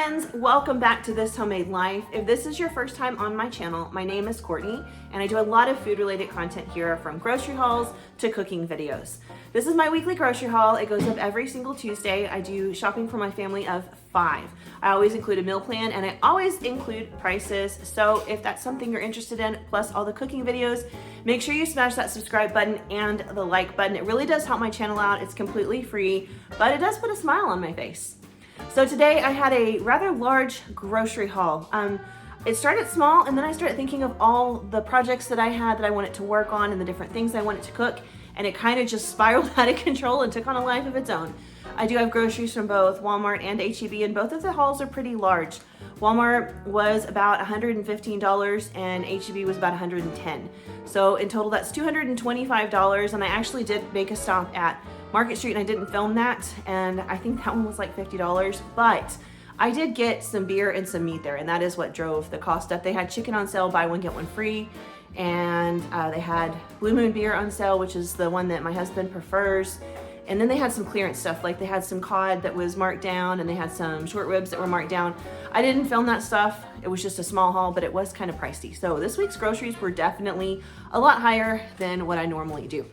friends, welcome back to This Homemade Life. If this is your first time on my channel, my name is Courtney and I do a lot of food related content here, from grocery hauls to cooking videos. This is my weekly grocery haul. It goes up every single Tuesday. I do shopping for my family of 5. I always include a meal plan and I always include prices. So if that's something you're interested in, plus all the cooking videos, make sure you smash that subscribe button and the like button. It really does help my channel out. It's completely free, but it does put a smile on my face. So today I had a rather large grocery haul. It started small and then I started thinking of all the projects that I had that I wanted to work on and the different things I wanted to cook, and it kind of just spiraled out of control and took on a life of its own. I do have groceries from both Walmart and H-E-B, and both of the hauls are pretty large. Walmart was about $115 and H-E-B was about $110. So in total that's $225, and I actually did make a stop at Market Street and I didn't film that, and I think that one was like $50, but I did get some beer and some meat there, and that is what drove the cost up. They had chicken on sale, buy one get one free, and they had Blue Moon beer on sale, which is the one that my husband prefers. And then they had some clearance stuff, like they had some cod that was marked down and they had some short ribs that were marked down. I didn't film that stuff. It was just a small haul, but it was kind of pricey. So this week's groceries were definitely a lot higher than what I normally do.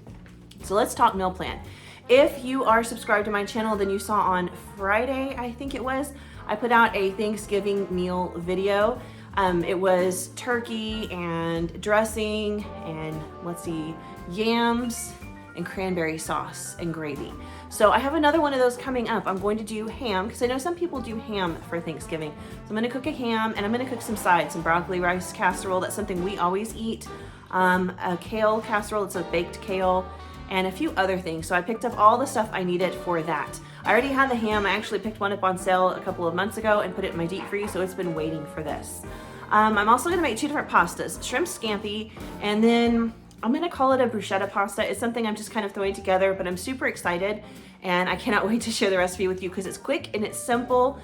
So let's talk meal plan. If you are subscribed to my channel, then you saw on Friday, I think it was, I put out a Thanksgiving meal video. It was turkey and dressing and let's see, yams and cranberry sauce and gravy. So I have another one of those coming up. I'm going to do ham because I know some people do ham for Thanksgiving. So I'm gonna cook a ham and I'm gonna cook some sides, some broccoli rice casserole. That's something we always eat. A kale casserole, it's a baked kale, and a few other things. So I picked up all the stuff I needed for that. I already had the ham. I actually picked one up on sale a couple of months ago and put it in my deep freeze, so it's been waiting for this. I'm also gonna make 2 different pastas, shrimp scampi, and then I'm gonna call it a bruschetta pasta. It's something I'm just kind of throwing together, but I'm super excited and I cannot wait to share the recipe with you because it's quick and it's simple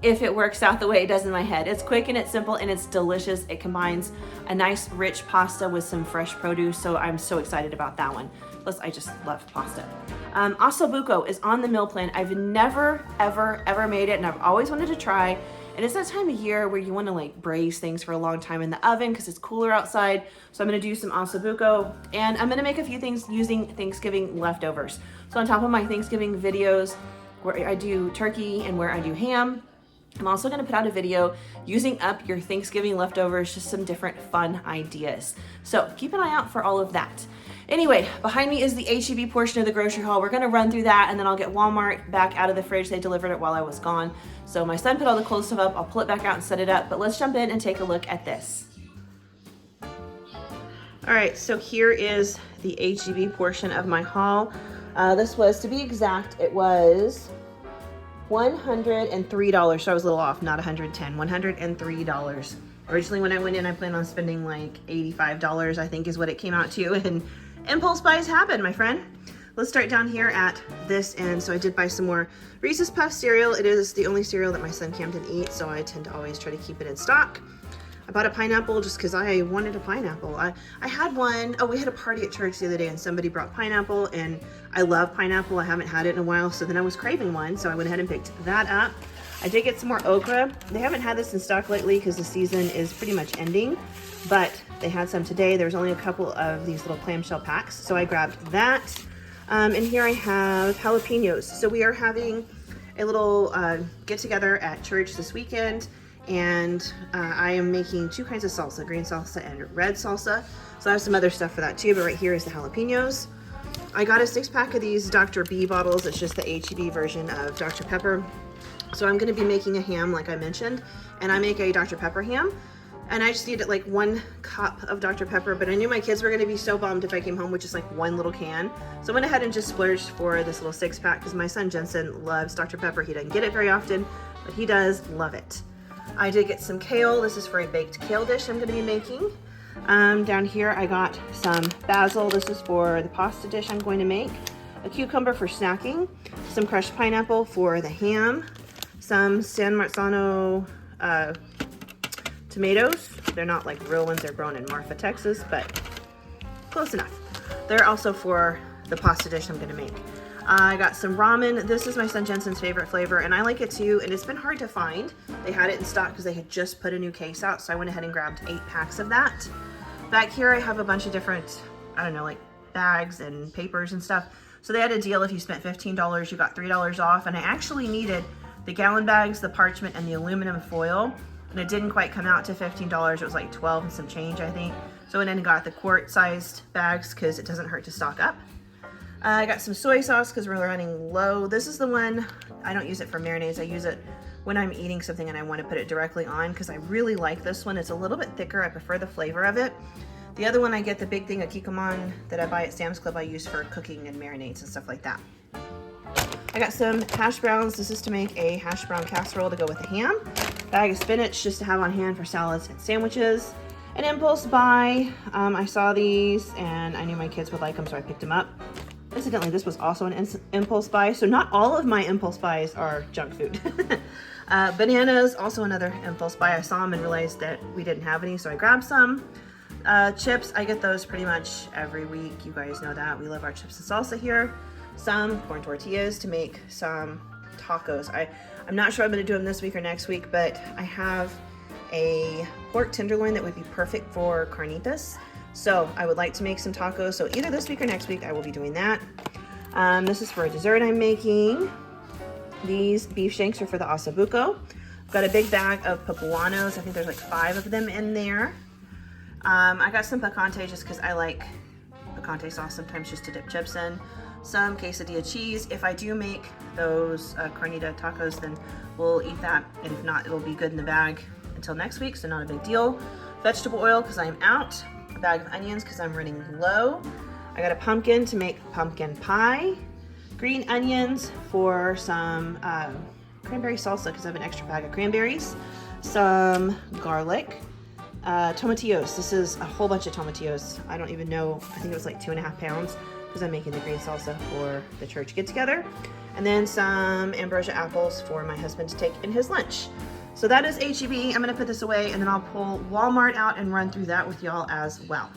if it works out the way it does in my head. It's quick and it's simple and it's delicious. It combines a nice rich pasta with some fresh produce, so I'm so excited about that one. Plus, I just love pasta. Ossobuco is on the meal plan. I've never, ever made it, and I've always wanted to try. And it's that time of year where you want to like braise things for a long time in the oven because it's cooler outside. So I'm going to do some ossobuco, and I'm going to make a few things using Thanksgiving leftovers. So on top of my Thanksgiving videos where I do turkey and where I do ham, I'm also going to put out a video using up your Thanksgiving leftovers, just some different fun ideas. So keep an eye out for all of that. Anyway, behind me is the H-E-B portion of the grocery haul. We're gonna run through that and then I'll get Walmart back out of the fridge. They delivered it while I was gone. So my son put all the clothes stuff up. I'll pull it back out and set it up, but let's jump in and take a look at this. All right, so here is the H-E-B portion of my haul. This was, to be exact, it was $103. So I was a little off, not $110, $103. Originally when I went in, I planned on spending like $85, I think is what it came out to, and impulse buys happen, my friend. Let's start down here at this end. So I did buy some more Reese's Puffs cereal. It is the only cereal that my son Camden eats, so I tend to always try to keep it in stock. I bought a pineapple just because I wanted a pineapple. I had one, we had a party at church the other day and somebody brought pineapple, and I love pineapple. I haven't had it in a while, so then I was craving one, so I went ahead and picked that up. I did get some more okra. They haven't had this in stock lately because the season is pretty much ending, but they had some today. There was only a couple of these little clamshell packs, so I grabbed that. And here I have jalapenos. So we are having a little get together at church this weekend, and I am making 2 kinds of salsa, green salsa and red salsa. So I have some other stuff for that too, but right here is the jalapenos. I got a 6-pack of these Dr. B bottles. It's just the H-E-B version of Dr. Pepper. So I'm going to be making a ham like I mentioned, and I make a Dr. Pepper ham, and I just needed like 1 cup of Dr. Pepper, but I knew my kids were going to be so bummed if I came home with just like 1 little can. So I went ahead and just splurged for this little 6-pack because my son Jensen loves Dr. Pepper. He doesn't get it very often, but he does love it. I did get some kale. This is for a baked kale dish I'm going to be making. Down here I got some basil. This is for the pasta dish I'm going to make. A cucumber for snacking. Some crushed pineapple for the ham. Some San Marzano tomatoes. They're not like real ones, they're grown in Marfa, Texas, but close enough. They're also for the pasta dish I'm gonna make. I got some ramen. This is my son Jensen's favorite flavor, and I like it too, and it's been hard to find. They had it in stock because they had just put a new case out, so I went ahead and grabbed 8 packs of that. Back here I have a bunch of different, I don't know, like bags and papers and stuff. So they had a deal, if you spent $15, you got $3 off, and I actually needed the gallon bags, the parchment, and the aluminum foil, and it didn't quite come out to $15. It was like 12 and some change, I think. So I went in and got the quart-sized bags because it doesn't hurt to stock up. I got some soy sauce because we're running low. This is the one, I don't use it for marinades. I use it when I'm eating something and I want to put it directly on because I really like this one. It's a little bit thicker. I prefer the flavor of it. The other one, I get the big thing of kikkoman that I buy at Sam's Club. I use for cooking and marinades and stuff like that. I got some hash browns. This is to make a hash brown casserole to go with the ham. Bag of spinach just to have on hand for salads and sandwiches. An impulse buy. I saw these and I knew my kids would like them, so I picked them up. Incidentally, this was also an impulse buy, so not all of my impulse buys are junk food. Bananas, also another impulse buy. I saw them and realized that we didn't have any, so I grabbed some. Chips, I get those pretty much every week. You guys know that. We love our chips and salsa here. Some corn tortillas to make some tacos. I'm not sure I'm going to do them this week or next week, but I have a pork tenderloin that would be perfect for carnitas. So I would like to make some tacos. So either this week or next week, I will be doing that. This is for a dessert I'm making. These beef shanks are for the ossobuco. I've got a big bag of poblano's. I think there's like 5 of them in there. I got some picante just because I like picante sauce sometimes just to dip chips in. Some quesadilla cheese. If I do make those carnita tacos, then we'll eat that. And if not, it'll be good in the bag until next week, so not a big deal. Vegetable oil because I'm out. A bag of onions because I'm running low. I got a pumpkin to make pumpkin pie. Green onions for some cranberry salsa because I have an extra bag of cranberries. Some garlic. Tomatillos. This is a whole bunch of tomatillos. I don't even know. I think it was like 2.5 pounds because I'm making the green salsa for the church get together. And then some ambrosia apples for my husband to take in his lunch. So that is H-E-B. I'm gonna put this away and then I'll pull Walmart out and run through that with y'all as well.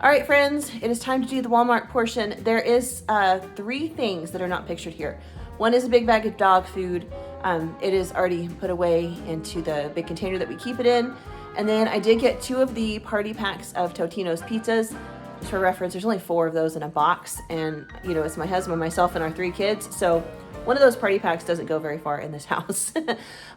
All right, friends, it is time to do the Walmart portion. There is 3 things that are not pictured here. One is a big bag of dog food. It is already put away into the big container that we keep it in. And then I did get 2 of the party packs of Totino's pizzas. Just for reference, there's only 4 of those in a box. And, you know, it's my husband, myself, and our 3 kids. So one of those party packs doesn't go very far in this house.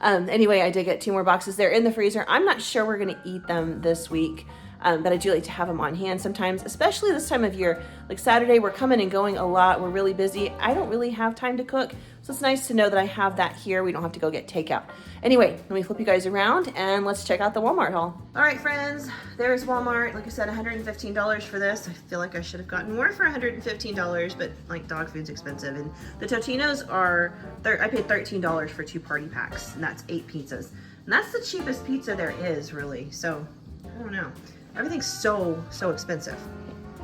Anyway, I did get 2 more boxes. They're in the freezer. I'm not sure we're going to eat them this week, but I do like to have them on hand sometimes, especially this time of year. Like Saturday, we're coming and going a lot. We're really busy. I don't really have time to cook, so it's nice to know that I have that here. We don't have to go get takeout. Anyway, let me flip you guys around and let's check out the Walmart haul. All right, friends, there's Walmart. Like I said, $115 for this. I feel like I should have gotten more for $115, but like dog food's expensive. And the Totino's are, I paid $13 for 2 party packs, and that's 8 pizzas. And that's the cheapest pizza there is, really. So, I don't know. Everything's so expensive.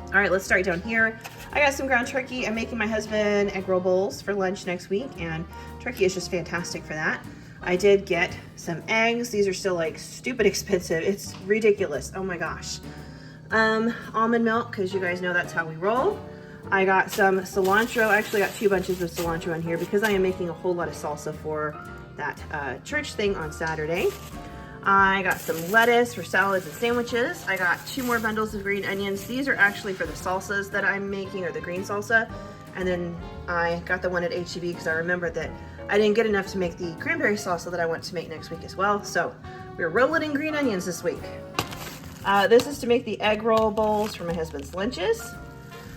All right, let's start down here. I got some ground turkey. I'm making my husband egg roll bowls for lunch next week, and turkey is just fantastic for that. I did get some eggs. These are still like stupid expensive. It's ridiculous. Oh my gosh. Almond milk, because you guys know that's how we roll. I got some cilantro. I actually got 2 bunches of cilantro in here because I am making a whole lot of salsa for that church thing on Saturday. I got some lettuce for salads and sandwiches. I got 2 more bundles of green onions. These are actually for the salsas that I'm making, or the green salsa. And then I got the one at H-E-B because I remembered that I didn't get enough to make the cranberry salsa that I want to make next week as well. So we're rolling in green onions this week. This is to make the egg roll bowls for my husband's lunches.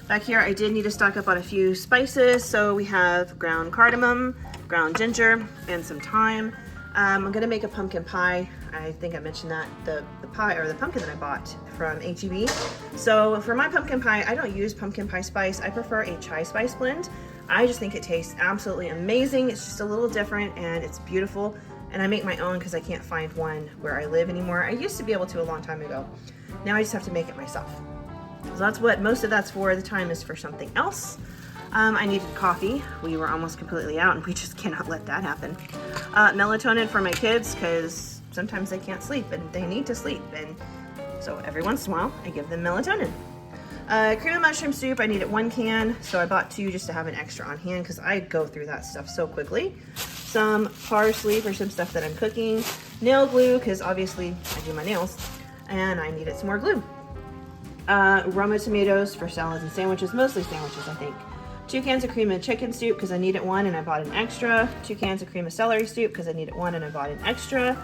Back here, I did need to stock up on a few spices. So we have ground cardamom, ground ginger, and some thyme. I'm gonna make a pumpkin pie. I think I mentioned that, the pie, or the pumpkin that I bought from H-E-B. So for my pumpkin pie, I don't use pumpkin pie spice. I prefer a chai spice blend. I just think it tastes absolutely amazing. It's just a little different and it's beautiful. And I make my own because I can't find one where I live anymore. I used to be able to a long time ago. Now I just have to make it myself. So that's what most of that's for. The time is for something else. I needed coffee. We were almost completely out and we just cannot let that happen. Melatonin for my kids because sometimes they can't sleep and they need to sleep. And so every once in a while I give them melatonin. Cream of mushroom soup, I needed 1 can, so I bought 2 just to have an extra on hand because I go through that stuff so quickly. Some parsley for some stuff that I'm cooking. Nail glue, because obviously I do my nails, and I needed some more glue. Roma tomatoes for salads and sandwiches, mostly sandwiches I think. 2 cans of cream of chicken soup because I needed 1 and I bought an extra. 2 cans of cream of celery soup because I needed 1 and I bought an extra.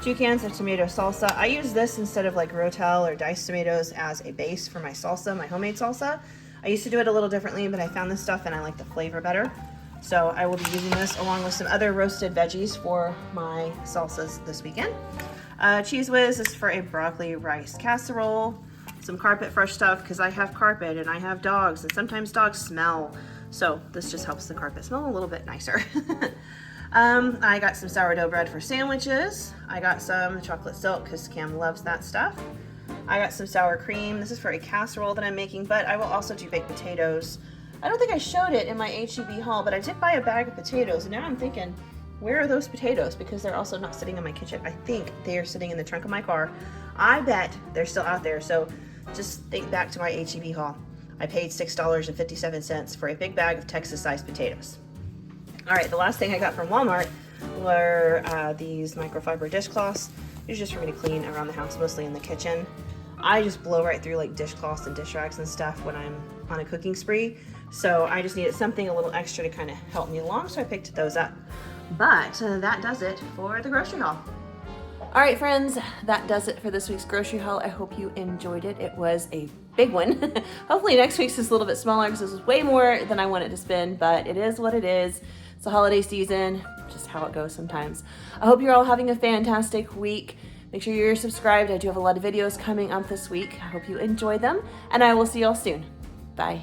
2 cans of tomato salsa. I use this instead of like Rotel or diced tomatoes as a base for my salsa, my homemade salsa. I used to do it a little differently, but I found this stuff and I like the flavor better. So I will be using this along with some other roasted veggies for my salsas this weekend. Cheese Whiz is for a broccoli rice casserole. Some carpet fresh stuff because I have carpet and I have dogs and sometimes dogs smell. So this just helps the carpet smell a little bit nicer. I got some sourdough bread for sandwiches. I got some chocolate silk because Cam loves that stuff. I got some sour cream. This is for a casserole that I'm making, but I will also do baked potatoes. I don't think I showed it in my H-E-B haul, but I did buy a bag of potatoes, and now I'm thinking, where are those potatoes? Because they're also not sitting in my kitchen. I think they are sitting in the trunk of my car. I bet they're still out there, so just think back to my H-E-B haul. I paid $6.57 for a big bag of Texas-sized potatoes. All right, the last thing I got from Walmart were these microfiber dishcloths. These are just for me to clean around the house, mostly in the kitchen. I just blow right through like dishcloths and dish rags and stuff when I'm on a cooking spree. So I just needed something a little extra to kind of help me along, so I picked those up. But that does it for the grocery haul. All right, friends, that does it for this week's grocery haul. I hope you enjoyed it. It was a big one. Hopefully next week's is a little bit smaller because this was way more than I wanted to spend, but it is what it is. It's the holiday season, just how it goes sometimes. I hope you're all having a fantastic week. Make sure you're subscribed. I do have a lot of videos coming up this week. I hope you enjoy them, and I will see y'all soon. Bye.